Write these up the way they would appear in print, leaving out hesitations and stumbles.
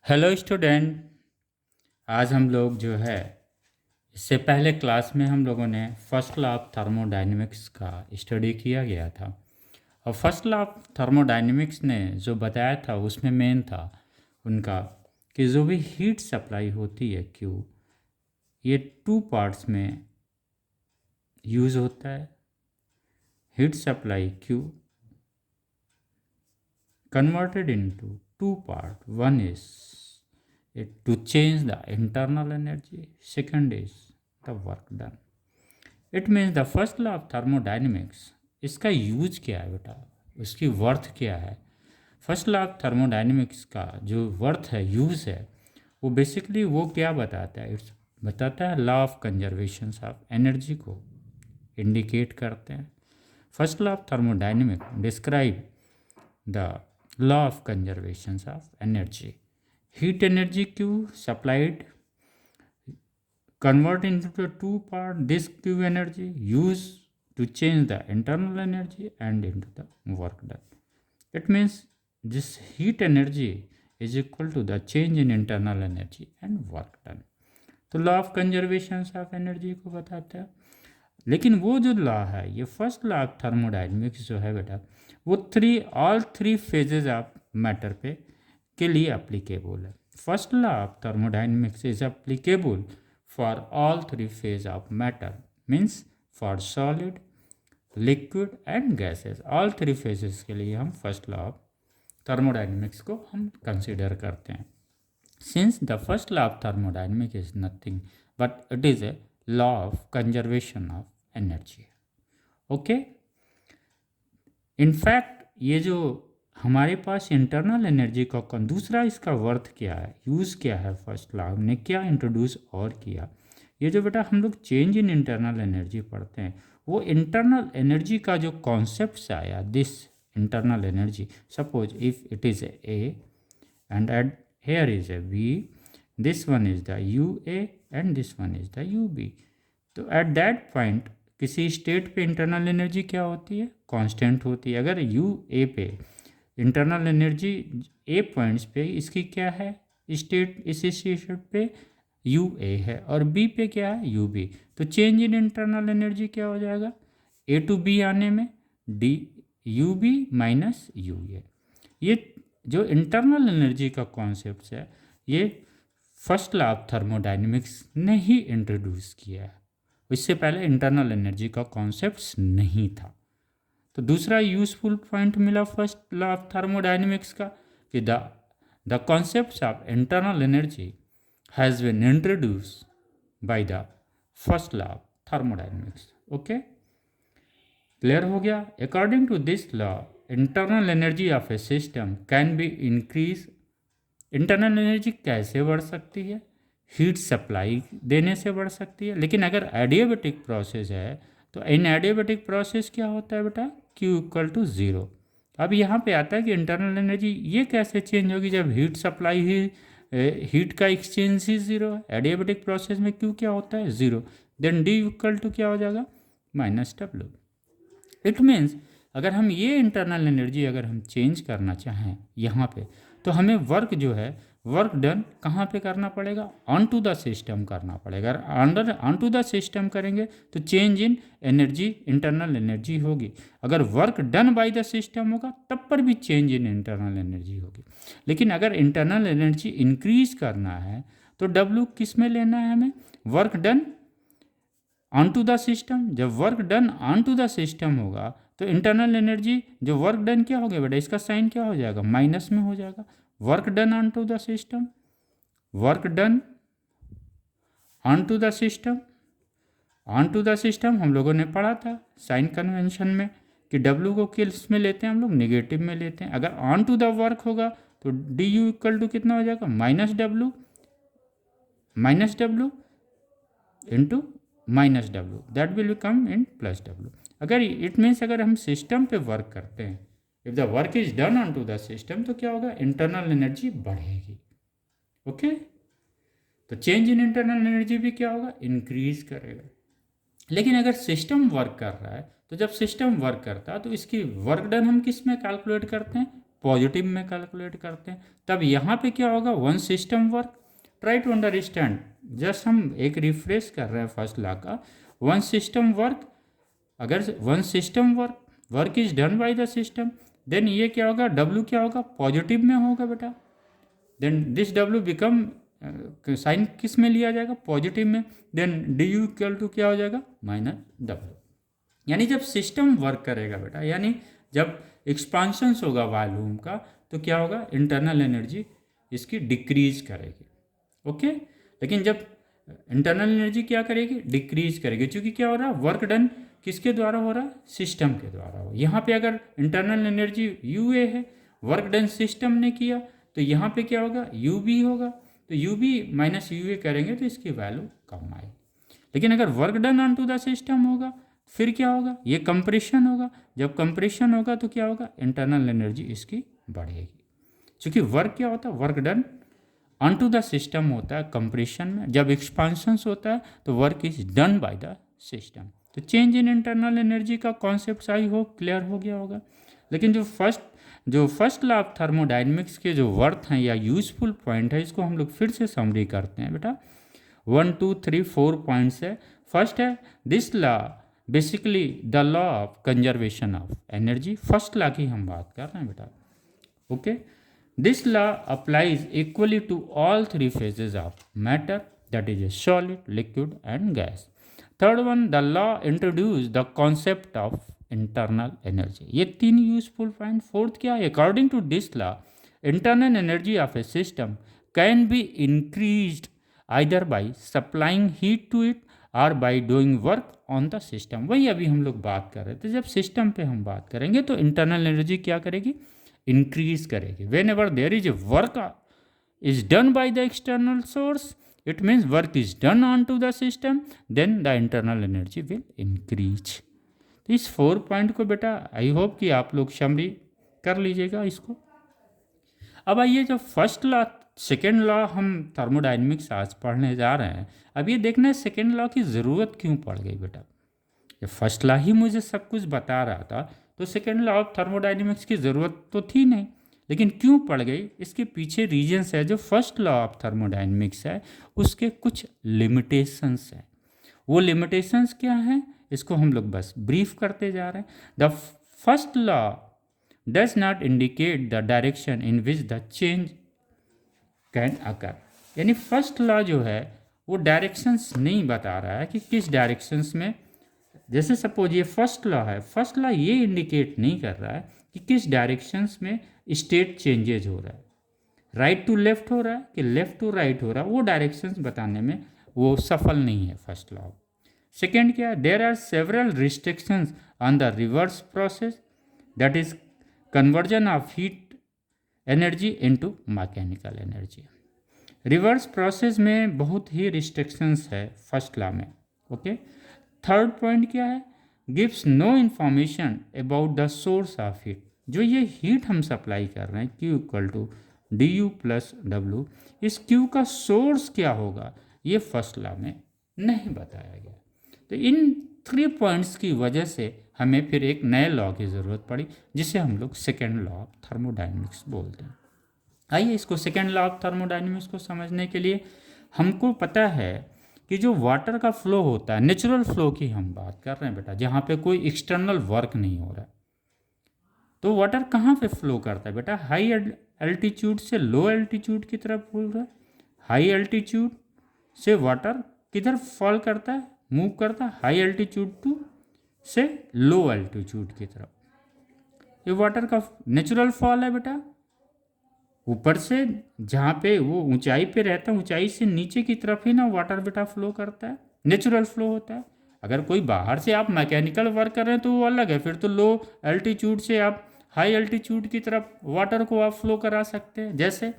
Hello student. आज हम लोग जो है इससे पहले क्लास में हम लोगों ने फर्स्ट लॉ ऑफ थर्मोडायनेमिक्स का स्टडी किया गया था। और फर्स्ट लॉ ऑफ थर्मोडायनेमिक्स ने जो बताया था उसमें मेन था उनका कि जो भी हीट सप्लाई होती है क्यू, ये टू पार्ट्स में यूज़ होता है। Heat supply Q converted into two part. One is to change the internal energy, second is the work done. It means the first law of thermodynamics, इसका use क्या है बेटा, उसकी worth क्या है। फर्स्ट लॉ ऑफ थर्मोडाइनमिक्स का जो worth है, यूज है, वो बेसिकली वो क्या बताता है, इट्स बताता है law of conservation of energy को इंडिकेट करते हैं। First law of thermodynamic describe the law of conservation of energy. Heat energy Q supplied convert into the two part. This Q energy used to change the internal energy and into the work done. It means this heat energy is equal to the change in internal energy and work done. तो law of conservation of energy को बताता है। लेकिन वो जो law है, ये first law of thermodynamics जो है बेटा, वो all three phases of matter पे के लिए अप्लीकेबल है। First law of thermodynamics is applicable for all three phase of matter, means for solid, liquid and gases. All three phases के लिए हम फर्स्ट लॉ ऑफ थर्मोडाइनमिक्स को हम consider करते हैं। Since the first law of thermodynamics is nothing but it is a law of conservation of energy. Okay, in fact ये जो हमारे पास इंटरनल एनर्जी का दूसरा इसका वर्थ क्या है, यूज़ क्या है, फर्स्ट लॉ ने क्या इंट्रोड्यूस और किया। ये जो बेटा हम लोग चेंज इन इंटरनल एनर्जी पढ़ते हैं, वो इंटरनल एनर्जी का जो कॉन्सेप्ट आया, this internal energy, suppose if it is A and at here is A B, this one is the U A and this one is the U B. तो at that point किसी state पे internal energy क्या होती है, constant होती है। अगर U A पे इंटरनल एनर्जी ए पॉइंट्स पे इसकी क्या है स्टेट, इस स्टेट पे यू ए है और बी पे क्या है यू बी, तो चेंज इन इंटरनल एनर्जी क्या हो जाएगा, ए टू बी आने में D U B minus U A. ये जो इंटरनल एनर्जी का कॉन्सेप्ट है, ये फर्स्ट लॉ ऑफ थर्मोडाइनमिक्स ने ही इंट्रोड्यूस किया है। इससे पहले इंटरनल एनर्जी का कॉन्सेप्ट नहीं था। तो दूसरा यूजफुल पॉइंट मिला फर्स्ट लॉ ऑफ थर्मोडाइनमिक्स का कि the concept of internal energy has been introduce by the first law of thermodynamics. Okay, clear हो गया। According to this law internal energy of a system can be increase. Internal energy कैसे बढ़ सकती है, heat supply देने से बढ़ सकती है। लेकिन अगर एडियाबेटिक प्रोसेस है तो इन एडियाबेटिक प्रोसेस क्या होता है बेटा, Q इक्वल टू ज़ीरो। अब यहाँ पे आता है कि इंटरनल एनर्जी ये कैसे चेंज होगी जब हीट सप्लाई ही हीट का एक्सचेंज ही ज़ीरो है। एडियाबेटिक प्रोसेस में Q क्या होता है, zero. Then D equal to क्या हो जाएगा, माइनस W। इट मीन्स अगर हम ये इंटरनल एनर्जी अगर हम चेंज करना चाहें यहाँ पे, तो हमें वर्क जो है, वर्क डन कहाँ पे करना पड़ेगा, ऑन टू द सिस्टम करना पड़ेगा। अगर ऑन टू द सिस्टम करेंगे तो चेंज इन एनर्जी, इंटरनल एनर्जी होगी। अगर work done by the system होगा तब पर भी चेंज इन इंटरनल एनर्जी होगी। लेकिन अगर इंटरनल एनर्जी इंक्रीज करना है तो W किस में लेना है हमें, work done on to the system. जब work done on to the system होगा तो इंटरनल एनर्जी जो वर्क डन क्या हो गया बेटा, इसका साइन क्या हो जाएगा, माइनस में हो जाएगा। Work done on to the system, work done on to the system, on to the system हम लोगों ने पढ़ा था साइन कन्वेंशन में कि W को किस में लेते हैं हम लोग, नेगेटिव में लेते हैं। अगर ऑन टू द वर्क होगा तो डी यू इक्वल टू कितना हो जाएगा, minus W into minus W, that will become in plus W. अगर इट मीन्स अगर हम सिस्टम पे वर्क करते हैं, if the work is done on to the system, तो क्या होगा, इंटरनल एनर्जी बढ़ेगी। ओके, तो चेंज इन इंटरनल एनर्जी भी क्या होगा, इंक्रीज करेगा। लेकिन अगर सिस्टम वर्क कर रहा है, तो जब सिस्टम वर्क करता है तो इसकी वर्क डन हम किस में कैलकुलेट करते हैं, पॉजिटिव में कैलकुलेट करते हैं, तब यहाँ पे क्या होगा, one system work. Try to understand, just हम एक रिफ्रेश कर रहे हैं फर्स्ट लॉ का। वन सिस्टम वर्क, अगर one system work is done by the system, then ये क्या होगा, डब्ल्यू क्या होगा, पॉजिटिव में होगा बेटा। Then this W become, sign किस में लिया जाएगा, पॉजिटिव में। Then D U equal to क्या हो जाएगा, माइनस डब्ल्यू। यानी जब सिस्टम वर्क करेगा बेटा, यानी जब एक्सपांशंस होगा वॉल्यूम का, तो क्या होगा, इंटरनल एनर्जी इसकी डिक्रीज करेगी। ओके, लेकिन जब इंटरनल एनर्जी क्या करेगी, डिक्रीज करेगी, क्योंकि क्या हो रहा है, वर्क डन किसके द्वारा हो रहा है, सिस्टम के द्वारा हो। यहाँ पे अगर इंटरनल एनर्जी यू ए है, वर्क डन सिस्टम ने किया, तो यहाँ पे क्या होगा, यू बी होगा। तो U B minus U A करेंगे तो इसकी वैल्यू कम आएगी। लेकिन अगर work done on to the system होगा, फिर क्या होगा, ये कंप्रेशन होगा। जब कंप्रेशन होगा तो क्या होगा, इंटरनल एनर्जी इसकी बढ़ेगी। क्योंकि वर्क क्या होता है, work done on to the system होता है कंप्रेशन में। जब एक्सपांशंस होता है तो work is done by the system. तो चेंज इन इंटरनल एनर्जी का कॉन्सेप्ट आई होप क्लियर हो गया होगा। लेकिन जो फर्स्ट लॉ ऑफ थर्मोडाइनमिक्स के जो वर्थ हैं या यूजफुल पॉइंट है, इसको हम लोग फिर से समरी करते हैं बेटा। 1 2 3 4 पॉइंट्स है। फर्स्ट है, this law basically the law of conservation of energy. First law की हम बात कर रहे हैं बेटा। Okay, this law applies equally to all three phases of matter, that is a solid, liquid and gas. Third one, the law introduce the concept of internal energy. ये तीन useful point. Fourth क्या है, according to this law internal energy of a system can be increased either by supplying heat to it और by doing work on the system. वही अभी हम लोग बात कर रहे थे, जब सिस्टम पे हम बात करेंगे तो इंटरनल एनर्जी क्या करेगी, इंक्रीज करेगी। Whenever there is a work is done by the external source, it means work is done on to the system, then the internal energy will increase. तो इस 4 पॉइंट को बेटा I hope कि आप लोग summary कर लीजिएगा इसको। अब आइए, जो फर्स्ट लॉ सेकेंड लॉ हम थर्मोडाइनमिक्स आज पढ़ने जा रहे हैं, अब ये देखना है सेकेंड लॉ की ज़रूरत क्यों पड़ गई बेटा। ये फर्स्ट लॉ ही मुझे सब कुछ बता रहा था, तो सेकेंड लॉ ऑफ थर्मोडाइनमिक्स की ज़रूरत तो थी नहीं, लेकिन क्यों पड़ गई, इसके पीछे रीजन्स है। जो फर्स्ट लॉ ऑफ थर्मोडाइनमिक्स है उसके कुछ लिमिटेशंस हैं। वो लिमिटेशंस क्या हैं, इसको हम लोग बस ब्रीफ करते जा रहे हैं। The first law does not indicate the direction in which the change can अकर। यानी फर्स्ट लॉ जो है वो डायरेक्शंस नहीं बता रहा है कि किस डायरेक्शंस में, जैसे सपोज ये फर्स्ट लॉ है, फर्स्ट लॉ ये इंडिकेट नहीं कर रहा है कि किस डायरेक्शंस में स्टेट चेंजेज हो रहा है, राइट टू लेफ्ट हो रहा है कि लेफ्ट टू राइट हो रहा है, वो डायरेक्शंस बताने में वो सफल नहीं है फर्स्ट लॉ। सेकेंड क्या है, there are several restrictions on the reverse process, that is conversion of heat energy into mechanical energy. Reverse process में बहुत ही रिस्ट्रिक्शंस है फर्स्ट लॉ में। ओके, थर्ड पॉइंट क्या है, gives no information about the source of heat. जो ये heat हम सप्लाई कर रहे हैं Q equal to D U plus W, इस Q का सोर्स क्या होगा ये फर्स्ट लॉ में नहीं बताया गया। तो इन 3 पॉइंट्स की वजह से हमें फिर एक नए लॉ की ज़रूरत पड़ी, जिसे हम लोग सेकेंड लॉ ऑफ थर्मोडाइनमिक्स बोलते हैं। आइए, इसको सेकेंड लॉ ऑफ थर्मोडाइनमिक्स को समझने के लिए हमको पता है कि जो वाटर का फ्लो होता है, नेचुरल फ्लो की हम बात कर रहे हैं बेटा, जहाँ पे कोई एक्सटर्नल वर्क नहीं हो रहा है, तो वाटर कहाँ पे फ्लो करता है बेटा, हाई एल्टीट्यूड से लो एल्टीट्यूड की तरफ फ्लो रहा है। हाई एल्टीट्यूड से वाटर किधर फॉल करता है, मूव करता है, हाई एल्टीट्यूड टू से लो एल्टीट्यूड की तरफ। ये वाटर का नेचुरल फॉल है बेटा, ऊपर से जहाँ पे वो ऊंचाई पे रहता है, ऊंचाई से नीचे की तरफ ही ना वाटर बेटा फ्लो करता है, नेचुरल फ्लो होता है। अगर कोई बाहर से आप मैकेनिकल वर्क कर रहे हैं तो वो अलग है, फिर तो लो एल्टीट्यूड से आप हाई एल्टीट्यूड की तरफ वाटर को आप फ्लो करा सकते हैं। जैसे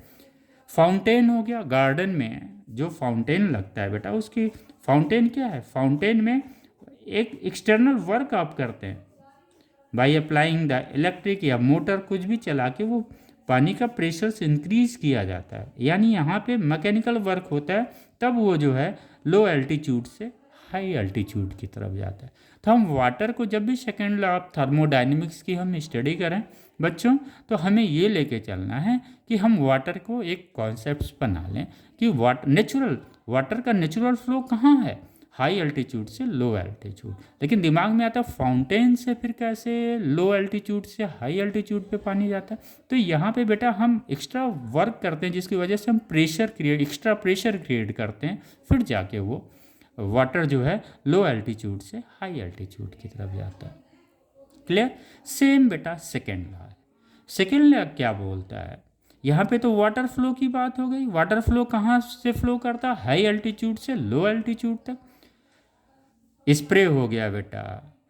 फाउंटेन हो गया, गार्डन में जो फाउंटेन लगता है बेटा, उसकी फाउंटेन क्या है, फाउंटेन में एक एक्सटर्नल वर्क आप करते हैं बाई अप्लाइंग द इलेक्ट्रिक या मोटर कुछ भी चला के वो पानी का प्रेशर से इंक्रीज किया जाता है, यानी यहाँ पे मैकेनिकल वर्क होता है, तब वो जो है लो एल्टीट्यूड से हाई एल्टीट्यूड की तरफ जाता है। तो हम वाटर को जब भी सेकेंड लॉ ऑफ थर्मोडाइनमिक्स की हम स्टडी करें बच्चों, तो हमें ये लेके चलना है कि हम वाटर को एक कॉन्सेप्ट बना लें कि वाटर का नेचुरल फ्लो कहाँ है, हाई एल्टीट्यूड से लो एल्टीट्यूड। लेकिन दिमाग में आता है फाउंटेन से फिर कैसे लो एल्टीट्यूड से हाई एल्टीट्यूड पे पानी जाता है। तो यहाँ पे बेटा हम एक्स्ट्रा वर्क करते हैं जिसकी वजह से हम एक्स्ट्रा प्रेशर क्रिएट करते हैं, फिर जाके वो वाटर जो है लो एल्टीट्यूड से हाई एल्टीट्यूड की तरफ जाता है। क्लियर? सेम बेटा सेकेंड लॉ है। सेकेंड लॉ क्या बोलता है, यहाँ पे तो वाटर फ्लो की बात हो गई। वाटर फ्लो कहाँ से फ्लो करता है, हाई एल्टीट्यूड से लो एल्टीट्यूड तक। स्प्रे हो गया बेटा,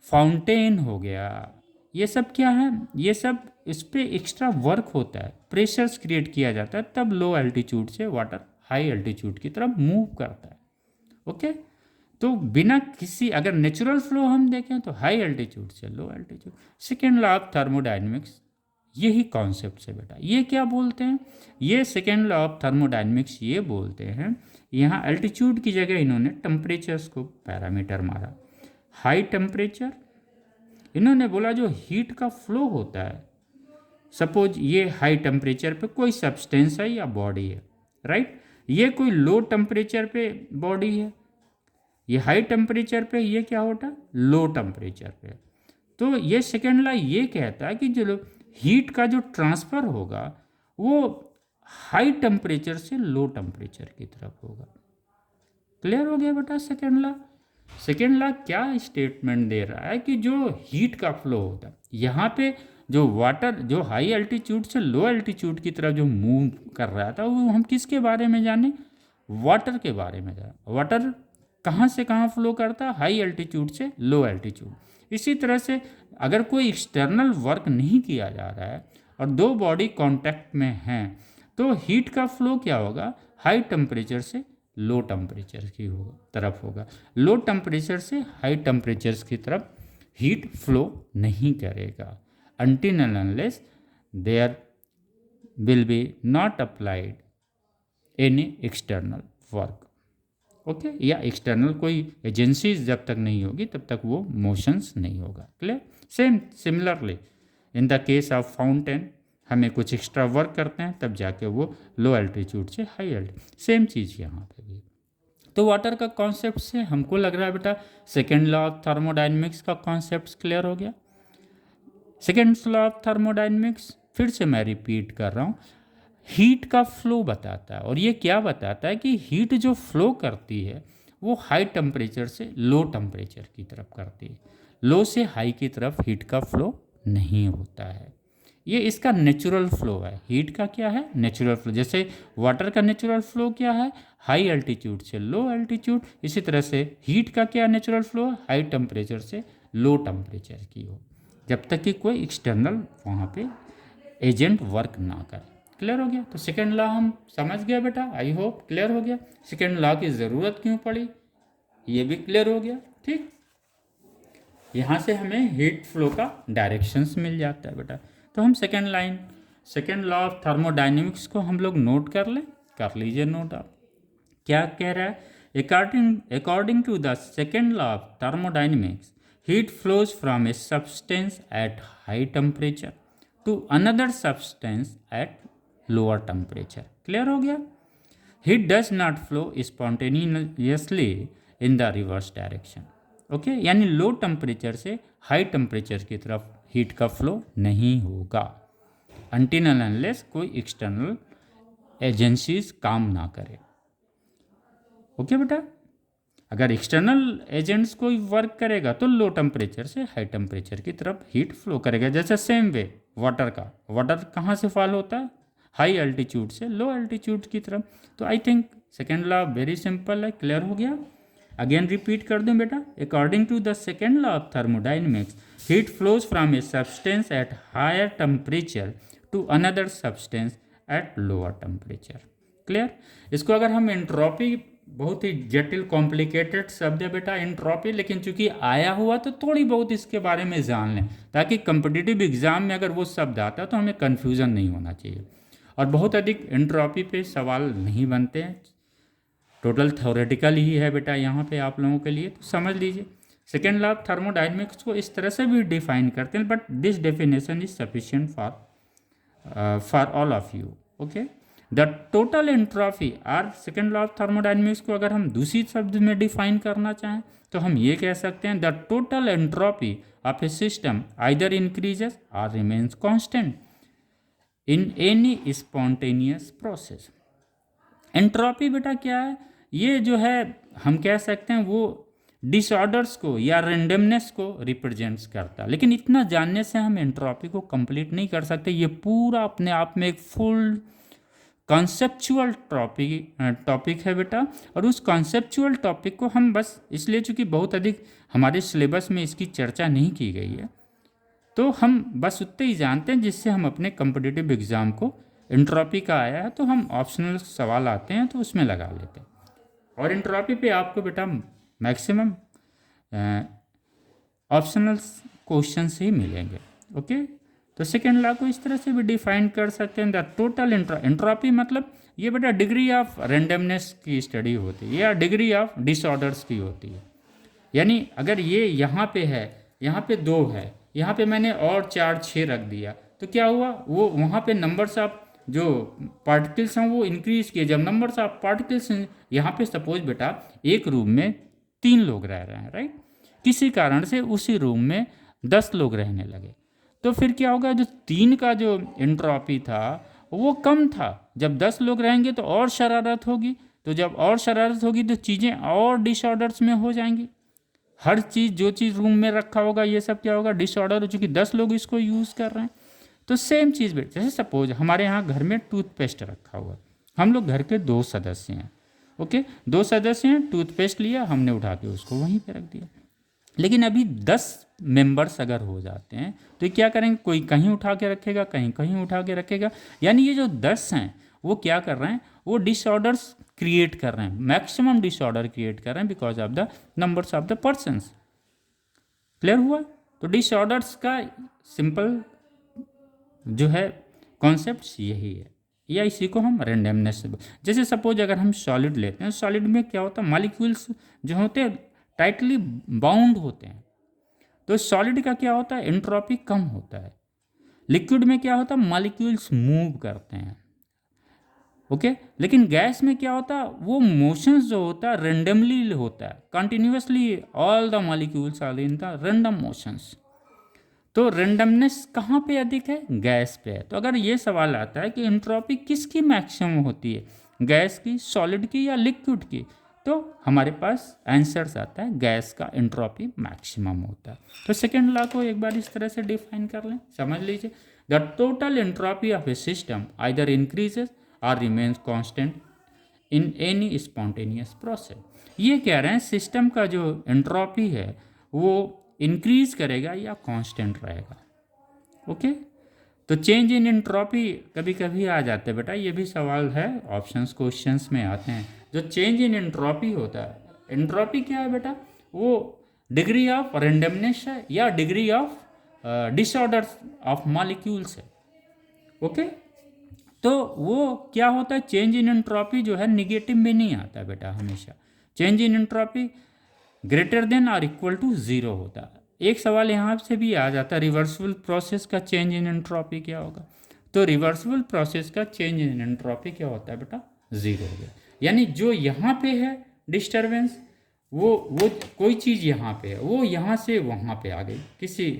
फाउंटेन हो गया, ये सब क्या है, ये सब इस पर एक्स्ट्रा वर्क होता है, प्रेशर्स क्रिएट किया जाता है, तब लो एल्टीट्यूड से वाटर हाई एल्टीट्यूड की तरफ मूव करता है। ओके, तो बिना किसी, अगर नेचुरल फ्लो हम देखें तो हाई एल्टीट्यूड से लो altitude. Second law of thermodynamics यही कॉन्सेप्ट है बेटा। ये क्या बोलते हैं, ये सेकेंड लॉ ऑफ थर्मोडाइनमिक्स ये बोलते हैं, यहाँ एल्टीट्यूड की जगह इन्होंने टेम्परेचर्स को पैरामीटर मारा। हाई टेम्परेचर, इन्होंने बोला जो हीट का फ्लो होता है, सपोज ये हाई टेम्परेचर पे कोई सब्सटेंस है या बॉडी है, राइट, ये कोई लो टेम्परेचर पे बॉडी है, ये हाई टेम्परेचर पे ये क्या होता है लो टेम्परेचर पे। तो ये सेकेंड लॉ ये कहता है कि जो हीट का जो ट्रांसफ़र होगा वो हाई टेम्परेचर से लो टेम्परेचर की तरफ होगा। क्लियर हो गया बेटा सेकेंड लॉ। सेकेंड लॉ क्या स्टेटमेंट दे रहा है कि जो हीट का फ्लो होता है, यहाँ पे जो वाटर जो हाई एल्टीट्यूड से लो एल्टीट्यूड की तरफ जो मूव कर रहा था, वो हम किसके बारे में जाने, वाटर के बारे में जाने। वाटर कहाँ से कहाँ फ्लो करता है, हाई एल्टीट्यूड से लो एल्टीट्यूड। इसी तरह से अगर कोई एक्सटर्नल वर्क नहीं किया जा रहा है और दो बॉडी कांटेक्ट में हैं, तो हीट का फ्लो क्या होगा, हाई टेम्परेचर से लो टेम्परेचर की तरफ होगा, लो टेम्परेचर से हाई टेम्परेचर की तरफ हीट फ्लो नहीं करेगा, until and unless there will be not applied any external work। Okay, या एक्सटर्नल कोई एजेंसी जब तक नहीं होगी तब तक वो मोशंस नहीं होगा। Clear? Same similarly in the case of fountain, हमें कुछ एक्स्ट्रा वर्क करते हैं तब जाके वो लो एल्टीट्यूड से हाई एल्टीट्यूड, सेम चीज़ यहाँ पे भी। तो वाटर का कॉन्सेप्ट से हमको लग रहा है बेटा सेकेंड लॉ ऑफ थर्मोडाइनमिक्स का कॉन्सेप्ट क्लियर हो गया। सेकेंड लॉ ऑफ थर्मोडाइनमिक्स फिर से मैं रिपीट कर रहा हूँ, हीट का फ्लो बताता है, और ये क्या बताता है कि हीट जो फ्लो करती है वो हाई टेम्परेचर से लो टेम्परेचर की तरफ करती है, लो से हाई की तरफ हीट का फ्लो नहीं होता है। ये इसका नेचुरल फ्लो है। हीट का क्या है, नेचुरल फ्लो। जैसे वाटर का नेचुरल फ्लो क्या है, हाई एल्टीट्यूड से लो एल्टीट्यूड, इसी तरह से हीट का क्या नेचुरल फ्लो है, हाई टेम्परेचर से लो टेम्परेचर की हो, जब तक कि कोई एक्सटर्नल वहाँ पे एजेंट वर्क ना करे। क्लियर हो गया? तो सेकेंड लॉ हम समझ गए बेटा, आई होप क्लियर हो गया। सेकेंड लॉ की ज़रूरत क्यों पड़ी ये भी क्लियर हो गया। ठीक, यहाँ से हमें हीट फ्लो का डायरेक्शंस मिल जाता है बेटा। तो हम सेकेंड लॉ ऑफ थर्मोडाइनमिक्स को हम लोग नोट कर लें, कर लीजिए नोट आप। क्या कह रहा है, according to the second law of thermodynamics, heat flows from a substance at high temperature to another substance at lower temperature. Clear हो गया? Heat does not flow spontaneously in the reverse direction. Okay, यानी low temperature से high temperature की तरफ heat का flow नहीं होगा, until and unless कोई एक्सटर्नल एजेंसीज काम ना करे। ओके बेटा, अगर एक्सटर्नल एजेंट्स कोई वर्क करेगा तो लो टेम्परेचर से हाई टेम्परेचर की तरफ हीट फ्लो करेगा। जैसे सेम वे वाटर कहाँ से फॉल होता है, हाई एल्टीट्यूड से लो एल्टीट्यूड की तरफ। तो I think second law very simple है, क्लियर हो गया। अगेन रिपीट कर दूं बेटा, according to the second law of thermodynamics, heat flows from a substance at higher temperature to another substance at lower temperature. Clear? इसको अगर हम entropy, बहुत ही जटिल कॉम्प्लिकेटेड शब्द है बेटा एंट्रोपी, लेकिन चूंकि आया हुआ तो थोड़ी बहुत इसके बारे में जान लें, ताकि कम्पिटिटिव एग्जाम में अगर वो शब्द आता तो हमें कन्फ्यूज़न नहीं होना चाहिए। और बहुत अधिक एंट्रोपी पे सवाल नहीं बनते हैं, टोटल थ्योरेटिकल ही है बेटा यहाँ पे आप लोगों के लिए, तो समझ लीजिए। सेकेंड लॉ ऑफ थर्मोडायनेमिक्स को इस तरह से भी डिफाइन करते हैं, but this definition is sufficient for all of you. Okay, the total entropy और सेकेंड लॉ ऑफ थर्मोडायनेमिक्स को अगर हम दूसरी शब्द में डिफाइन करना चाहें तो हम ये कह सकते हैं, the total entropy of a system either increases और remains constant in any spontaneous process. Entropy बेटा क्या है, ये जो है हम कह सकते हैं वो डिसऑर्डर्स को या रेंडमनेस को रिप्रेजेंट्स करता है, लेकिन इतना जानने से हम एंट्रोपी को कंप्लीट नहीं कर सकते। ये पूरा अपने आप में एक फुल कॉन्सेप्चुअल टॉपिक है बेटा, और उस कॉन्सेप्चुअल टॉपिक को हम बस इसलिए चूँकि बहुत अधिक हमारे सिलेबस में इसकी चर्चा नहीं की गई है, तो हम बस उतने ही जानते हैं जिससे हम अपने कॉम्पिटिटिव एग्ज़ाम को एंट्रोपी का आया है तो हम ऑप्शनल सवाल आते हैं तो उसमें लगा लेते हैं। और एंट्रोपी पे आपको बेटा मैक्सिमम ऑप्शनल क्वेश्चन ही मिलेंगे। ओके, तो सेकेंड लॉ को इस तरह से भी डिफाइन कर सकते हैं, द टोटल एंट्रोपी मतलब ये बेटा डिग्री ऑफ रेंडमनेस की स्टडी होती है या डिग्री ऑफ डिसऑर्डर्स की होती है। यानी अगर ये यहाँ पे है, यहाँ पे 2 है, यहाँ पे मैंने और 4 6 रख दिया तो क्या हुआ, वो वहाँ पे नंबर्स ऑफ जो पार्टिकल्स हैं वो इंक्रीज किए। जब नंबर्स ऑफ पार्टिकल्स यहाँ पे सपोज बेटा एक रूम में 3 लोग रह रहे हैं, राइट, किसी कारण से उसी रूम में 10 लोग रहने लगे, तो फिर क्या होगा, जो 3 का जो एंट्रोपी था वो कम था। जब 10 लोग रहेंगे तो और शरारत होगी, तो जब और शरारत होगी तो चीज़ें और डिसऑर्डर्स में हो जाएंगी। हर चीज़ जो चीज़ रूम में रखा होगा ये सब क्या होगा, डिसऑर्डर हो, चूँकि 10 लोग इसको यूज़ कर रहे हैं। तो सेम चीज़ बेटा, जैसे सपोज हमारे यहाँ घर में टूथपेस्ट रखा हुआ, हम लोग घर के 2 सदस्य हैं। ओके, 2 सदस्य हैं, टूथपेस्ट लिया हमने, उठा के उसको वहीं पे रख दिया। लेकिन अभी 10 मेंबर्स अगर हो जाते हैं तो ये क्या करेंगे, कोई कहीं उठा के रखेगा, कहीं कहीं उठा के रखेगा। यानी ये जो 10 हैं वो क्या कर रहे हैं, वो डिसऑर्डर्स क्रिएट कर रहे हैं, मैक्सिमम डिसऑर्डर क्रिएट कर रहे हैं because of the numbers of the persons. Clear हुआ? तो डिसऑर्डर्स का सिंपल जो है कॉन्सेप्ट यही है, या इसी को हम रेंडमनेस। जैसे सपोज अगर हम सॉलिड लेते हैं, सॉलिड में क्या होता है, मॉलिक्यूल्स जो होते हैं टाइटली बाउंड होते हैं, तो सॉलिड का क्या होता है, एंट्रोपी कम होता है। लिक्विड में क्या होता है, मॉलिक्यूल्स मूव करते हैं। ओके, लेकिन गैस में क्या होता है, वो मोशंस जो होता है रेंडमली होता है, continuously all the molecules are in the random motions. तो रेंडमनेस कहाँ पे अधिक है, गैस पे है। तो अगर ये सवाल आता है कि एंट्रोपी किसकी मैक्सिमम होती है, गैस की, सॉलिड की या लिक्विड की, तो हमारे पास आंसर्स आता है गैस का एंट्रोपी मैक्सिमम होता है। तो सेकेंड लॉ को एक बार इस तरह से डिफाइन कर लें, समझ लीजिए, the total entropy of a system either increases और remains constant in any spontaneous process. ये कह रहे हैं सिस्टम का जो एंट्रोपी है वो इंक्रीज करेगा या कांस्टेंट रहेगा। ओके, तो चेंज इन एंट्रोपी कभी कभी आ जाते हैं बेटा, ये भी सवाल है, ऑप्शंस क्वेश्चंस में आते हैं। जो चेंज इन एंट्रोपी होता है, एंट्रोपी क्या है बेटा, वो डिग्री ऑफ रेंडमनेस है या degree of disorders of molecules है। ओके, तो वो क्या होता है, चेंज इन एंट्रोपी जो है निगेटिव में नहीं आता बेटा, हमेशा change in entropy greater than और इक्वल टू 0 होता है। एक सवाल यहाँ से भी आ जाता है, रिवर्सिबल प्रोसेस का चेंज इन एंट्रोपी क्या होगा। तो रिवर्सिबल प्रोसेस का चेंज इन एंट्रोपी क्या होता है बेटा, 0 हो गया। यानी जो यहाँ पे है डिस्टर्बेंस, वो कोई चीज़ यहाँ पे है, वो यहाँ से वहाँ पे आ गई, किसी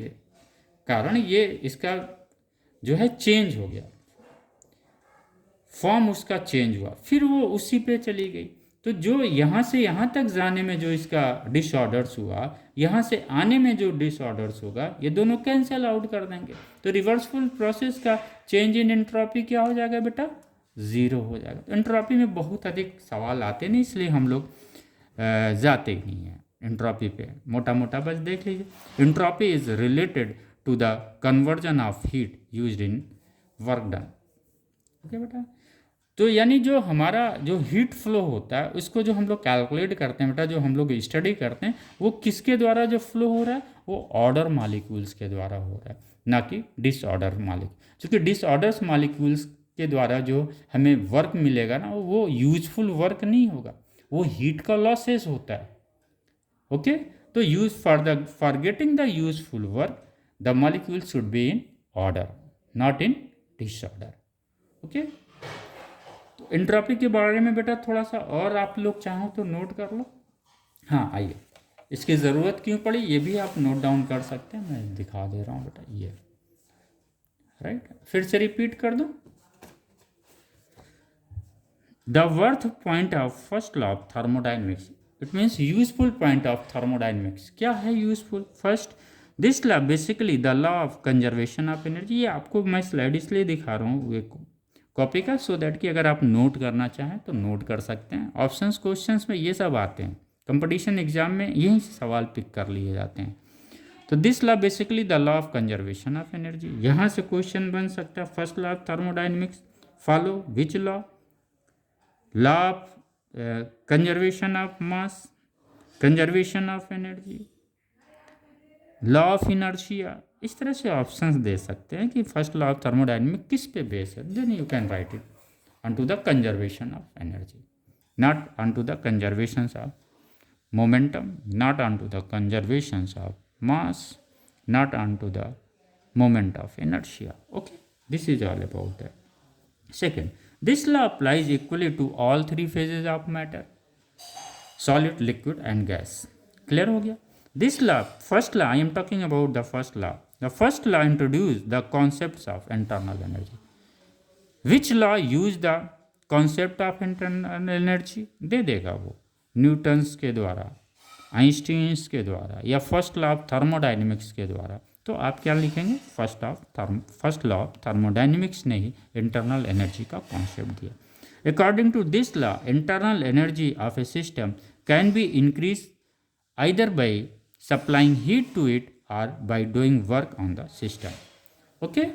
कारण ये इसका जो है चेंज हो गया, फॉर्म उसका चेंज हुआ, फिर वो उसी पे चली गई। तो जो यहाँ से यहाँ तक जाने में जो इसका डिसऑर्डर्स हुआ, यहाँ से आने में जो डिसऑर्डर्स होगा, ये दोनों कैंसिल आउट कर देंगे। तो रिवर्सिबल प्रोसेस का चेंज इन एंट्रोपी क्या हो जाएगा बेटा, 0 हो जाएगा। तो एंट्रोपी में बहुत अधिक सवाल आते नहीं, इसलिए हम लोग जाते ही नहीं हैं एंट्रोपी पे, मोटा मोटा बस देख लीजिए। Entropy is related to the conversion of heat used in work done. Okay बेटा, तो यानी जो हमारा जो हीट फ्लो होता है उसको जो हम लोग कैलकुलेट करते हैं बेटा, जो हम लोग स्टडी करते हैं, वो किसके द्वारा जो फ्लो हो रहा है, वो ऑर्डर मॉलिक्यूल्स के द्वारा हो रहा है, ना कि डिसऑर्डर मॉलिक्यूल। क्योंकि डिसऑर्डर्स मॉलिक्यूल्स के द्वारा जो हमें वर्क मिलेगा ना, वो यूजफुल वर्क नहीं होगा, वो हीट का लॉसेस होता है। ओके, तो for getting the useful work the molecule should be in order, not in disorder. Okay, तो एंट्रोपी के बारे में बेटा थोड़ा सा और आप लोग चाहो तो नोट कर लो। हाँ आइए, इसकी ज़रूरत क्यों पड़ी ये भी आप नोट डाउन कर सकते हैं, मैं दिखा दे रहा हूँ बेटा। ये राइट, फिर से रिपीट कर दो। The worth point of first law of thermodynamics, it means useful point of thermodynamics. क्या है useful? First, this law basically the law of conservation of energy. ये आपको मैं स्लाइड इसलिए दिखा रहा हूँ एक कॉपी का, सो दैट कि अगर आप नोट करना चाहें तो नोट कर सकते हैं। ऑप्शंस क्वेश्चंस में ये सब आते हैं, कंपटीशन एग्जाम में यही सवाल पिक कर लिए जाते हैं। तो this law basically the law of conservation of energy, यहाँ से क्वेश्चन बन सकता है। First law of thermodynamics follow which law? Law of conservation of mass, conservation of energy, law of inertia. इस तरह से ऑप्शंस दे सकते हैं कि फर्स्ट लॉ ऑफ थर्मोडाइनमिक किस पे बेस है, then you can write it onto the conservation of energy, not onto the conservations of momentum, not onto the conservations of mass, not onto the moment of inertia. Okay, this is all about that. Second, this law applies equally to all three phases of matter, solid, liquid and gas. Clear हो गया? This law, first law, I am talking about the first law. The first law introduced the concepts of internal energy. Which law use the concept of internal energy? दे देगा वो Newton's के द्वारा, Einstein's के द्वारा, या फर्स्ट लॉ ऑफ थर्मोडाइनमिक्स के द्वारा। तो आप क्या लिखेंगे? फर्स्ट लॉ ऑफ थर्मोडाइनमिक्स ने ही इंटरनल एनर्जी का कॉन्सेप्ट दिया। According to this law internal energy of a system can be increase either by supplying heat to it और by doing work on the system. Okay,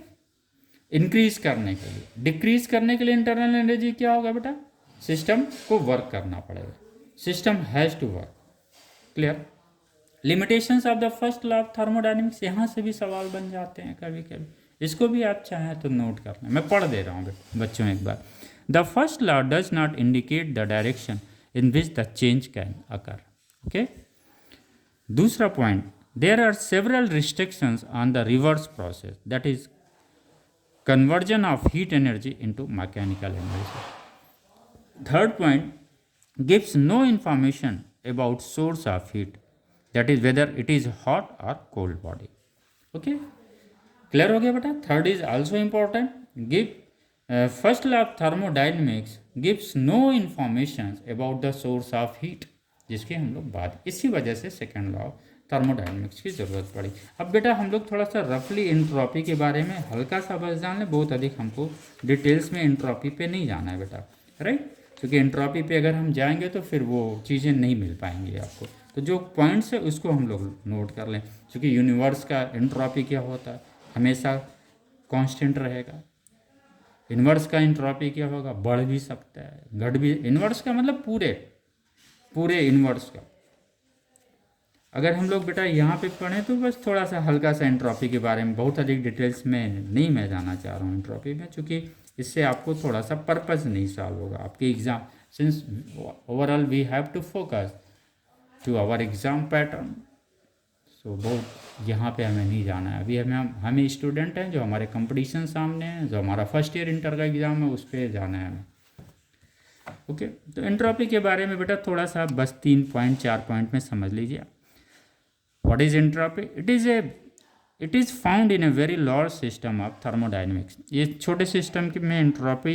increase करने के लिए, decrease करने के लिए इंटरनल एनर्जी क्या होगा बेटा? सिस्टम को वर्क करना पड़ेगा, system has to work. Clear? Limitations of the first law of thermodynamics, यहाँ से भी सवाल बन जाते हैं कभी कभी, इसको भी आप चाहें तो नोट कर लें। मैं पढ़ दे रहा हूँ बच्चों एक बार। The first law does not indicate the direction in which the change can occur. Okay, दूसरा point, there are several restrictions on the reverse process, that is conversion of heat energy into mechanical energy. Third point, gives no information about source of heat, that is whether it is hot or cold body. Okay, clear हो गया बेटा? Third is also important, first law of thermodynamics gives no information about the source of heat, जिसकी हम लोग बात, इसी वजह से सेकेंड लॉ थर्मोडायनेमिक्स की ज़रूरत पड़ी। अब बेटा हम लोग थोड़ा सा रफली एंट्रोपी के बारे में हल्का सा बस जान लें, बहुत अधिक हमको डिटेल्स में एंट्रोपी पे नहीं जाना है बेटा, राइट? क्योंकि एंट्रोपी पे अगर हम जाएंगे तो फिर वो चीज़ें नहीं मिल पाएंगी आपको। तो जो पॉइंट्स है उसको हम लोग नोट कर लें, क्योंकि यूनिवर्स का एंट्रोपी क्या होता है? हमेशा कॉन्स्टेंट रहेगा। इन्वर्स का एंट्रोपी क्या होगा? बढ़ भी सकता है, घट भी। इन्वर्स का मतलब पूरे इन्वर्स का। अगर हम लोग बेटा यहाँ पे पढ़ें तो बस थोड़ा सा हल्का सा एंट्रोपी के बारे में, बहुत अधिक डिटेल्स में नहीं मैं जाना चाह रहा हूँ एंट्रोपी में, क्योंकि इससे आपको थोड़ा सा पर्पस नहीं सॉल्व होगा आपके exam. Since overall we have to focus to our exam pattern, so बहुत यहाँ पे हमें नहीं जाना है अभी। हमें स्टूडेंट हैं जो हमारे कंपटीशन सामने हैं, जो हमारा फर्स्ट ईयर इंटर का एग्ज़ाम है उस पर जाना है हमें। ओके, तो एंट्रोपी के बारे में बेटा थोड़ा सा बस 3 पॉइंट 4 पॉइंट में समझ लीजिए। What is entropy? It is found in a very large system of thermodynamics. ये छोटे सिस्टम में एंट्रोपी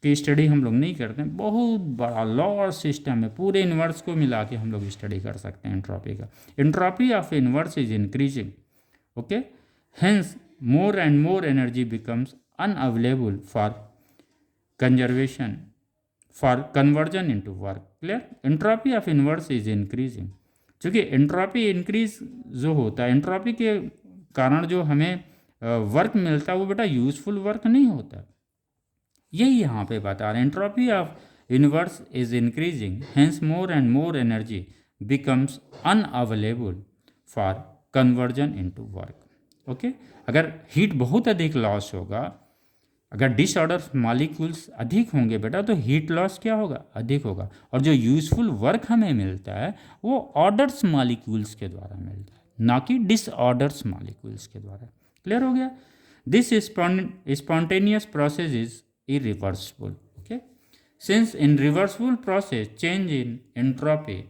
की स्टडी हम लोग नहीं करते हैं, बहुत बड़ा लार्ज सिस्टम है, पूरे यूनिवर्स को मिला के हम लोग स्टडी कर सकते हैं एंट्रोपी का। Entropy of universe is increasing, okay, hence more and more energy becomes unavailable for conservation, for conversion into work. Clear? Entropy of universe is increasing, क्योंकि एंट्रोपी इंक्रीज जो होता है, एंट्रोपी के कारण जो हमें वर्क मिलता है वो बेटा यूजफुल वर्क नहीं होता। यही यहाँ पे बता रहे हैं, entropy of universe is increasing, hence more and more energy becomes unavailable for conversion into work. Okay, अगर हीट बहुत अधिक लॉस होगा अगर डिसऑर्डर मॉलिक्यूल्स अधिक होंगे बेटा तो हीट लॉस क्या होगा, अधिक होगा। और जो यूजफुल वर्क हमें मिलता है वो ऑर्डर्स मॉलिक्यूल्स के द्वारा मिलता है, ना कि डिसऑर्डर्स मॉलिक्यूल्स के द्वारा। क्लियर हो गया? This spontaneous process is irreversible. Okay, since in reversible process change in entropy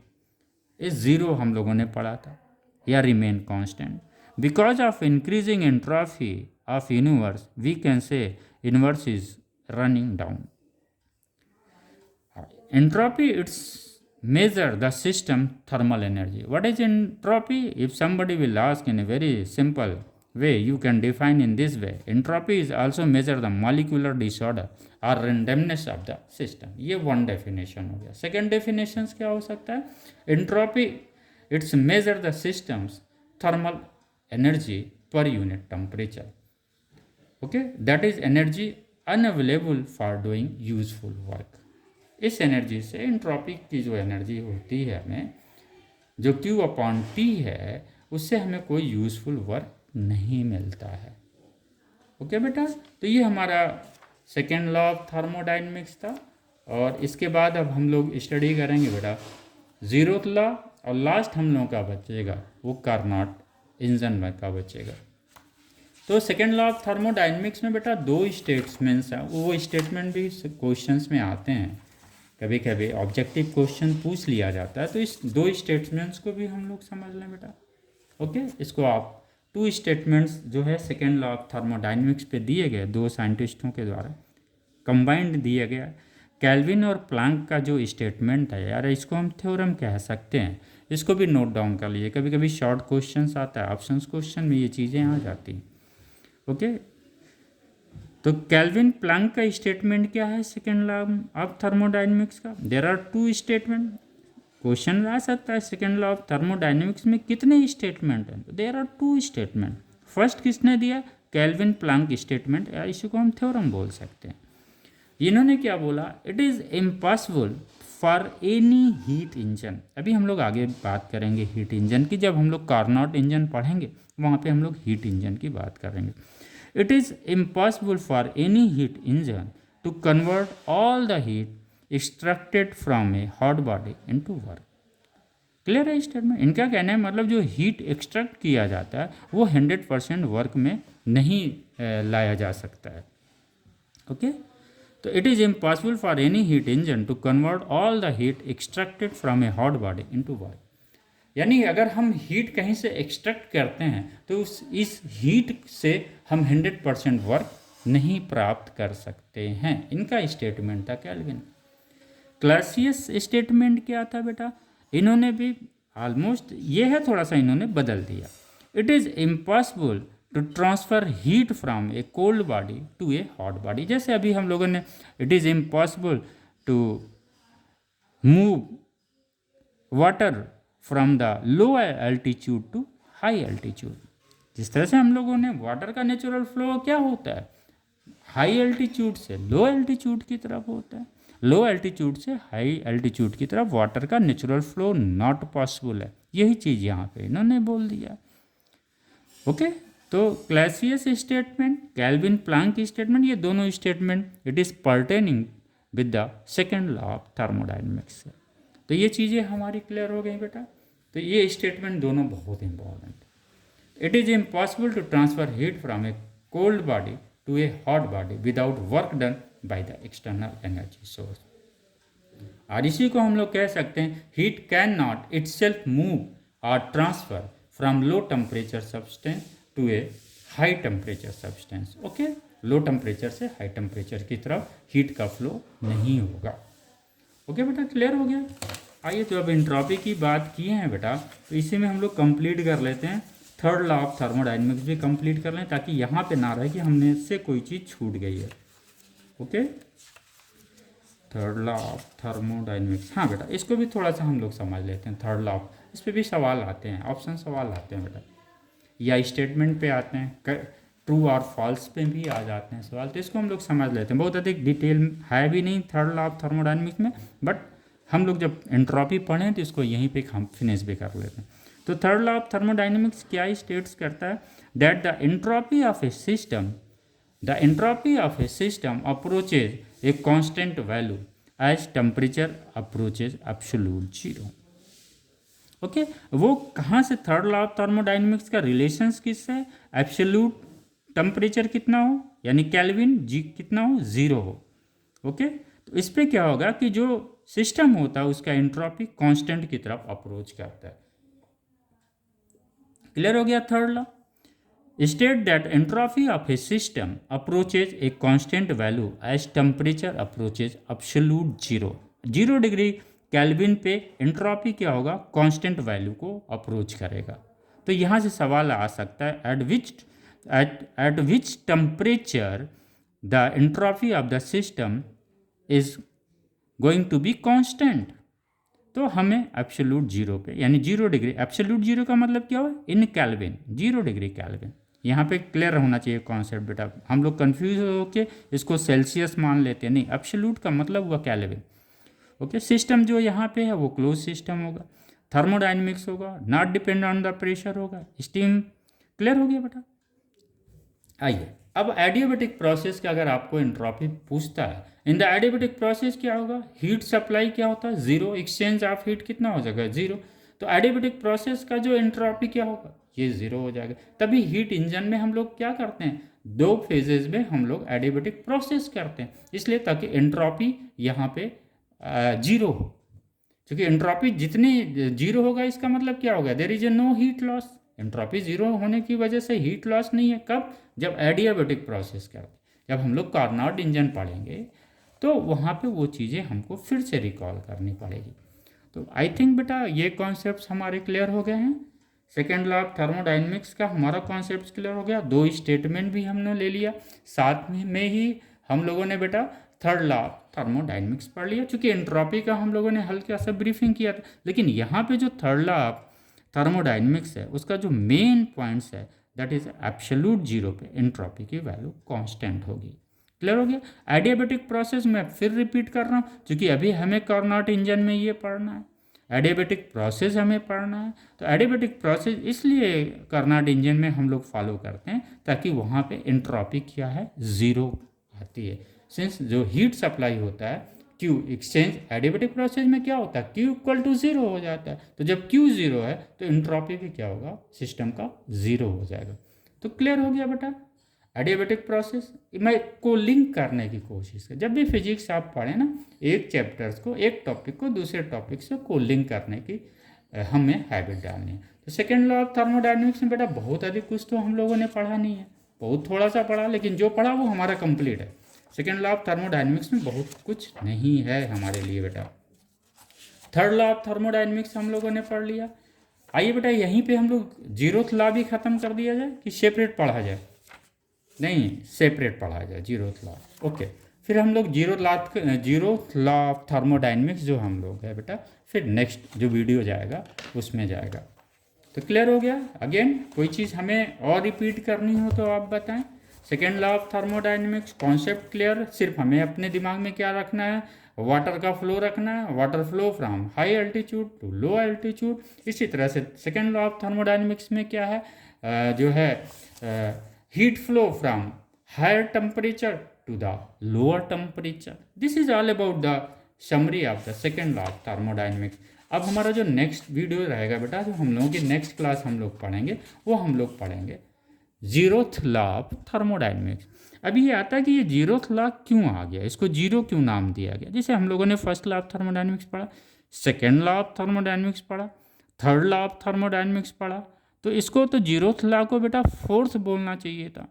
is zero, हम लोगों ने पढ़ा था, या remain constant. Because of increasing entropy of universe we can say universe is running down. Entropy, it's measure the system thermal energy. What is entropy? If somebody will ask in a very simple way, you can define in this way. Entropy is also measure the molecular disorder or randomness of the system. ये one definition हो गया। Second definition क्या हो सकता है? Entropy, it's measure the system's thermal energy per unit temperature. Okay, that is energy unavailable for doing useful work. इस energy से entropy की जो एनर्जी होती है हमें, जो Q/T है, उससे हमें कोई यूजफुल वर्क नहीं मिलता है। ओके बेटा, तो ये हमारा सेकेंड लॉ ऑफ थर्मोडाइनमिक्स था। और इसके बाद अब हम लोग स्टडी करेंगे बेटा जीरोथ लॉ, और लास्ट हम लोगों का बचेगा वो कार्नोट इंजन में का बचेगा। तो सेकेंड लॉ ऑफ थर्मोडाइनमिक्स में बेटा दो स्टेटमेंट्स हैं, वो स्टेटमेंट भी क्वेश्चंस में आते हैं, कभी कभी ऑब्जेक्टिव क्वेश्चन पूछ लिया जाता है, तो इस दो स्टेटमेंट्स को भी हम लोग समझ लें बेटा। ओके, इसको आप टू स्टेटमेंट्स जो है सेकेंड लॉ ऑफ थर्मोडाइनमिक्स पे दिए गए दो साइंटिस्टों के द्वारा कंबाइंड दिया गया। कैल्विन और प्लैंक का जो स्टेटमेंट है यार, इसको हम थ्योरम कह सकते हैं, इसको भी नोट डाउन कर लीजिए, कभी कभी शॉर्ट क्वेश्चन आता है, ऑप्शंस क्वेश्चन में ये चीज़ें आ जाती हैं। ओके, तो कैल्विन प्लैंक का स्टेटमेंट क्या है सेकेंड लॉ ऑफ थर्मोडाइनमिक्स का? There are two statement. Question आ सकता है सेकेंड लॉ ऑफ थर्मोडाइनमिक्स में कितने स्टेटमेंट हैं? There are two statement. First किसने दिया? कैल्विन प्लैंक स्टेटमेंट, या इसी को हम थ्योरम बोल सकते हैं। इन्होंने क्या बोला? It is impossible for any heat engine. अभी हम लोग आगे बात करेंगे हीट इंजन की, जब हम लोग कार्नोट इंजन पढ़ेंगे वहाँ पे हम लोग हीट इंजन की बात करेंगे। It is impossible for any heat engine to convert all the heat extracted from a hot body into work. Clear है स्टेटमेंट? इनका कहना है मतलब जो हीट एक्सट्रैक्ट किया जाता है वो 100% वर्क में नहीं लाया जा सकता है। ओके, तो it is impossible for any heat engine to convert all the heat extracted from a hot body into work. यानी अगर हम हीट कहीं से एक्सट्रैक्ट करते हैं तो इस हीट से हम 100% वर्क नहीं प्राप्त कर सकते हैं। इनका स्टेटमेंट था कैल्विन। क्लासियस स्टेटमेंट क्या था बेटा? इन्होंने भी ऑलमोस्ट ये है, थोड़ा सा इन्होंने बदल दिया। It is impossible to transfer heat from a cold body to a hot body. जैसे अभी हम लोगों ने it is impossible to move water from the low altitude to high altitude. जिस तरह से हम लोगों ने वाटर का नेचुरल फ्लो क्या होता है, हाई एल्टीट्यूड से लो एल्टीट्यूड की तरफ होता है, लो एल्टीट्यूड से हाई एल्टीट्यूड की तरफ वाटर का नेचुरल फ्लो नॉट पॉसिबल है। यही चीज़ यहाँ पे इन्होंने बोल दिया। ओके, तो Clausius statement, Kelvin Planck statement, ये दोनों statement it is pertaining with the second law of thermodynamics. तो ये चीज़ें हमारी क्लियर हो गई बेटा। तो ये स्टेटमेंट दोनों बहुत important. It is impossible to transfer heat from a cold body to a hot body without work done by the external energy source. और इसी को हम लोग कह सकते हैं heat can not itself move और transfer from low temperature substance to a high temperature substance. Okay, low temperature से हाई टेम्परेचर की तरफ हीट का फ्लो नहीं होगा। ओके बेटा, क्लियर हो गया। आइए तो अब एंट्रोपी की बात की है बेटा, तो इसी में हम लोग कंप्लीट कर लेते हैं। थर्ड लॉ ऑफ थर्मोडाइनमिक्स भी कंप्लीट कर लें ताकि यहाँ पे ना रहे कि हमने इससे कोई चीज़ छूट गई है। Okay, third law of thermodynamics, हाँ बेटा इसको भी थोड़ा सा हम लोग समझ लेते हैं। थर्ड लॉ ऑफ, इस पर भी सवाल आते हैं, ऑप्शन सवाल आते हैं बेटा, या स्टेटमेंट पे आते हैं, ट्रू और फॉल्स पे भी आ जाते हैं सवाल। तो इसको हम लोग समझ लेते हैं। बहुत अधिक डिटेल है भी नहीं थर्ड लॉ ऑफ थर्मोडाइनमिक्स में, बट हम लोग जब एंट्रोपी पढ़ें तो इसको यहीं पे हम फिनिश भी कर लेते हैं। तो थर्ड लॉ ऑफ थर्मोडाइनमिक्स क्या स्टेट्स करता है? That the entropy of a system the entropy of a system approaches a constant value as temperature approaches absolute zero. Okay, वो कहाँ से थर्ड लॉ ऑफ थर्मोडाइनमिक्स का रिलेशंस किससे है? Absolute temperature कितना हो, यानी केल्विन जी कितना हो, जीरो हो। ओके, तो इस पे क्या होगा कि जो सिस्टम होता है उसका एंट्रोपी कांस्टेंट की तरफ अप्रोच करता है। क्लियर हो गया third law? State that entropy of a system approaches a constant value as temperature approaches absolute zero. 0 degree Kelvin पे एंट्रोपी क्या होगा? कांस्टेंट वैल्यू को अप्रोच करेगा। तो यहाँ से सवाल आ सकता है at which temperature the entropy of the system is going to be constant. तो हमें एब्सोल्यूट जीरो पे, यानी 0 डिग्री, एब्सोल्यूट जीरो का मतलब क्या हुआ? इन केल्विन, 0 डिग्री केल्विन। यहाँ पे क्लियर होना चाहिए कॉन्सेप्ट बेटा, हम लोग कंफ्यूज होके इसको सेल्सियस मान लेते हैं, नहीं, एब्सोल्यूट का मतलब हुआ केल्विन। ओके, सिस्टम जो यहाँ पे है वो क्लोज सिस्टम होगा, थर्मोडाइनमिक्स होगा, not depend on the pressure होगा, स्टीम। क्लियर हो गया बेटा? आइए अब एडियाबेटिक प्रोसेस का अगर आपको एंट्रोपी पूछता है, इन द एडियाबेटिक प्रोसेस क्या होगा? हीट सप्लाई क्या होता है? जीरो। एक्सचेंज ऑफ हीट कितना हो जाएगा? जीरो। तो एडियाबेटिक प्रोसेस का जो एंट्रोपी क्या होगा? ये जीरो हो जाएगा। तभी हीट इंजन में हम लोग क्या करते हैं? 2 फेजेज में हम लोग एडियाबेटिक प्रोसेस करते हैं, इसलिए ताकि एंट्रोपी यहाँ पे जीरो हो। क्योंकि एंट्रोपी जितनी जीरो होगा इसका मतलब क्या होगा? There is a no heat loss. Entropy zero होने की वजह से हीट लॉस नहीं है। कब? जब एडियाबेटिक प्रोसेस करते, जब हम लोग कार्नोट इंजन पढ़ेंगे तो वहाँ पे वो चीज़ें हमको फिर से रिकॉल करनी पड़ेगी। तो आई थिंक बेटा ये कॉन्सेप्ट्स हमारे क्लियर हो गए हैं। सेकेंड लॉ ऑफ थर्मोडाइनमिक्स का हमारा कॉन्सेप्ट क्लियर हो गया, 2 स्टेटमेंट भी हमने ले लिया, साथ में ही हम लोगों ने बेटा थर्ड लॉ ऑफ थर्मोडाइनमिक्स पढ़ लिया। चूँकि एंट्रोपी का हम लोगों ने हल्का सा ब्रीफिंग किया था, लेकिन यहाँ पे जो थर्ड लॉ ऑफ थर्मोडाइनमिक्स है उसका जो मेन पॉइंट्स है दैट इज एब्सोल्यूट जीरो पे एंट्रोपी की वैल्यू कांस्टेंट होगी। क्लियर हो गया? एडियाबेटिक प्रोसेस में फिर रिपीट कर रहा हूँ, क्योंकि अभी हमें कार्नोट इंजन में ये पढ़ना है, एडियाबेटिक प्रोसेस हमें पढ़ना है। तो एडियाबेटिक प्रोसेस इसलिए कार्नोट इंजन में हम लोग फॉलो करते हैं ताकि वहाँ पे एंट्रोपी क्या है? ज़ीरो आती है। सिंस जो हीट सप्लाई होता है क्यू एक्सचेंज एडियाबेटिक प्रोसेस में क्या होता है? क्यू इक्वल टू जीरो हो जाता है। तो जब क्यू जीरो है तो एंट्रोपी भी क्या होगा? सिस्टम का जीरो हो जाएगा। तो क्लियर हो गया बेटा? एडियाबेटिक प्रोसेस मैं को लिंक करने की कोशिश कर, जब भी फिजिक्स आप पढ़ें ना, एक चैप्टर्स को, एक टॉपिक को दूसरे टॉपिक से को लिंक करने की हमें हैबिट डालनी है। तो सेकेंड लॉ ऑफ थर्मोडाइनमिक्स में बेटा बहुत अधिक कुछ तो हम लोगों ने पढ़ा नहीं है, बहुत थोड़ा सा पढ़ा, लेकिन जो पढ़ा वो हमारा कंप्लीट है। सेकेंड लॉ ऑफ थर्मोडाइनमिक्स में बहुत कुछ नहीं है हमारे लिए बेटा। थर्ड लॉ ऑफ थर्मोडाइनमिक्स हम लोगों ने पढ़ लिया। आइए बेटा यहीं पे हम लोग जीरोथ लॉ भी ख़त्म कर दिया जाए कि सेपरेट पढ़ा जाए? नहीं, सेपरेट पढ़ा जाए जीरोथ लॉ। ओके, फिर हम लोग जीरोथ लॉ ऑफ थर्मोडाइनमिक्स जो हम लोग है बेटा, फिर नेक्स्ट जो वीडियो जाएगा उसमें जाएगा। तो क्लियर हो गया? अगेन कोई चीज़ हमें और रिपीट करनी हो तो आप बताएं। Second law of thermodynamics concept clear, सिर्फ हमें अपने दिमाग में क्या रखना है? वाटर का फ्लो रखना है, water flow from high altitude to low altitude. इसी तरह से सेकेंड लॉ ऑफ थर्मोडाइनमिक्स में क्या है? जो है heat flow from higher temperature to the lower temperature. This is all about the summary of the second law of thermodynamics. अब हमारा जो नेक्स्ट वीडियो रहेगा बेटा, जो हम लोगों की नेक्स्ट क्लास हम लोग पढ़ेंगे, वो हम लोग पढ़ेंगे जीरोथ लॉ ऑफ थर्मोडाइनमिक्स। अभी ये आता है कि ये जीरोथ लॉ क्यों आ गया, इसको जीरो क्यों नाम दिया गया? जैसे हम लोगों ने फर्स्ट लॉ ऑफ थर्मोडाइनमिक्स पढ़ा, सेकेंड लॉ ऑफ थर्मोडाइनमिक्स पढ़ा, थर्ड लॉ ऑफ थर्मोडाइनमिक्स पढ़ा, तो इसको तो जीरोथ लॉ को बेटा फोर्थ बोलना चाहिए था,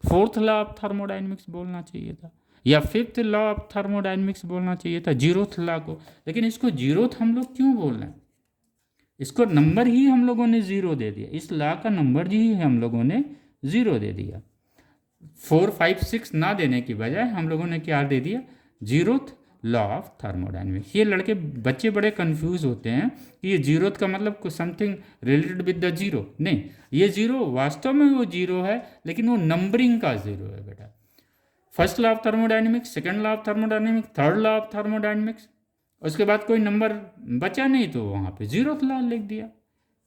फोर्थ लॉ ऑफ थर्मोडाइनमिक्स बोलना चाहिए था, या फिफ्थ लॉ ऑफ थर्मोडाइनमिक्स बोलना चाहिए था जीरोथ लॉ को। लेकिन इसको जीरोथ हम लोग क्यों बोल रहे हैं? इसको नंबर ही हम लोगों ने ज़ीरो दे दिया, इस लॉ का नंबर ही हम लोगों ने ज़ीरो दे दिया। 4, 5, 6 ना देने की बजाय हम लोगों ने क्या दे दिया? Zeroth law of thermodynamics. ये लड़के बच्चे बड़े कंफ्यूज होते हैं कि ये जीरोथ का मतलब कुछ something related with the zero. नहीं, ये जीरो वास्तव में वो जीरो है, लेकिन वो नंबरिंग का जीरो है बेटा। First law of thermodynamics, second law of thermodynamics, third law of thermodynamics, उसके बाद कोई नंबर बचा नहीं तो वहाँ पे जीरोथ लॉ लिख दिया,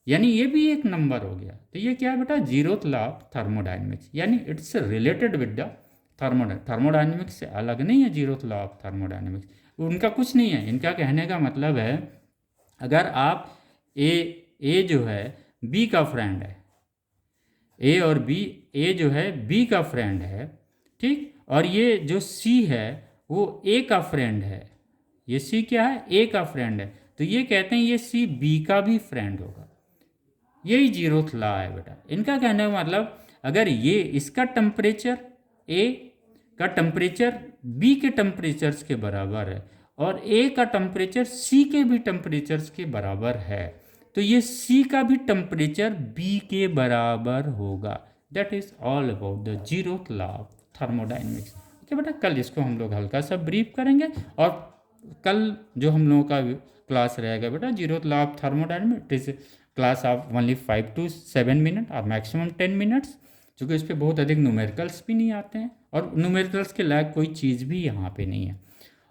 यानी ये भी एक नंबर हो गया। तो ये क्या है बेटा? जीरोथ लॉ ऑफ थर्मोडाइनमिक्स, यानी it's related with the thermodynamics से अलग नहीं है जीरोथ लॉ ऑफ थर्मोडायनेमिक्स, उनका कुछ नहीं है। इनका कहने का मतलब है अगर आप ए जो है बी का फ्रेंड है, ए और बी, ए जो है बी का फ्रेंड है, ठीक, और ये जो सी है वो ए का फ्रेंड है, ये सी क्या है, ए का फ्रेंड है, तो ये कहते हैं ये सी बी का भी फ्रेंड होगा। यही जीरोथ लॉ है बेटा। इनका कहने का मतलब अगर ये इसका टेम्परेचर ए का टेम्परेचर बी के टेम्परेचर्स के बराबर है और ए का टेम्परेचर सी के भी टेम्परेचर्स के बराबर है, तो ये सी का भी टेम्परेचर बी के बराबर होगा। That is all about the zeroth law of thermodynamics. Okay बेटा, कल इसको हम लोग हल्का सा ब्रीफ करेंगे और कल जो हम लोगों का क्लास रहेगा बेटा zeroth law of thermodynamics, class of only 5 to 7 minute और मैक्सिमम 10 मिनट्स, क्योंकि इस पर बहुत अधिक न्यूमेरिकल्स भी नहीं आते हैं और न्यूमेरिकल्स के लायक कोई चीज़ भी यहाँ पे नहीं है।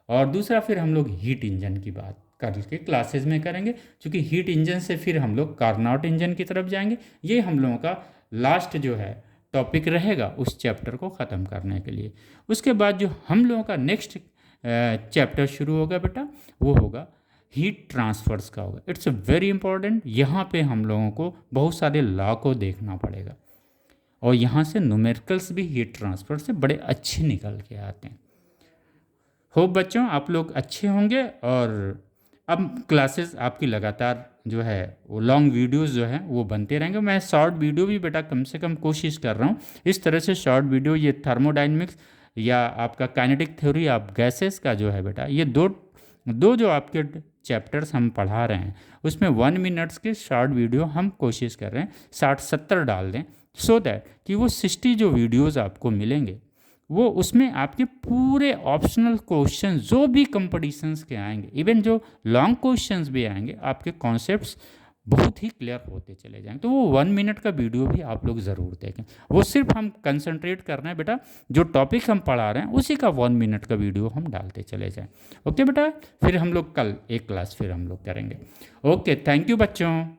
और दूसरा फिर हम लोग हीट इंजन की बात कल के क्लासेस में करेंगे, क्योंकि हीट इंजन से फिर हम लोग कार्नोट इंजन की तरफ जाएंगे। ये हम लोगों का लास्ट जो है टॉपिक रहेगा उस चैप्टर को ख़त्म करने के लिए। उसके बाद जो हम लोगों का नेक्स्ट चैप्टर शुरू होगा बेटा वो होगा हीट ट्रांसफर्स का होगा। It's very important. यहाँ पे हम लोगों को बहुत सारे लॉ को देखना पड़ेगा और यहाँ से न्यूमेरिकल्स भी हीट ट्रांसफर से बड़े अच्छे निकल के आते हैं। होप बच्चों आप लोग अच्छे होंगे। और अब क्लासेस आपकी लगातार जो है वो लॉन्ग वीडियोस जो है वो बनते रहेंगे। मैं शॉर्ट वीडियो भी बेटा कम से कम कोशिश कर रहा हूँ इस तरह से शॉर्ट वीडियो, ये थर्मोडाइनमिक्स या आपका काइनेटिक थ्योरी ऑफ गैसेस का जो है बेटा, ये दो जो आपके चैप्टर्स हम पढ़ा रहे हैं उसमें 1 मिनट्स के शॉर्ट वीडियो हम कोशिश कर रहे हैं 60-70 डाल दें, सो दैट कि वो 60 जो वीडियोस आपको मिलेंगे वो उसमें आपके पूरे ऑप्शनल क्वेश्चन जो भी कंपटीशंस के आएंगे, इवन जो लॉन्ग क्वेश्चंस भी आएंगे, आपके कॉन्सेप्ट्स बहुत ही क्लियर होते चले जाएंगे। तो वो 1 मिनट का वीडियो भी आप लोग ज़रूर देखें। वो सिर्फ हम कंसंट्रेट कर रहे हैं बेटा, जो टॉपिक हम पढ़ा रहे हैं उसी का 1 मिनट का वीडियो हम डालते चले जाएं। ओके बेटा, फिर हम लोग कल एक क्लास फिर हम लोग करेंगे। ओके, थैंक यू बच्चों।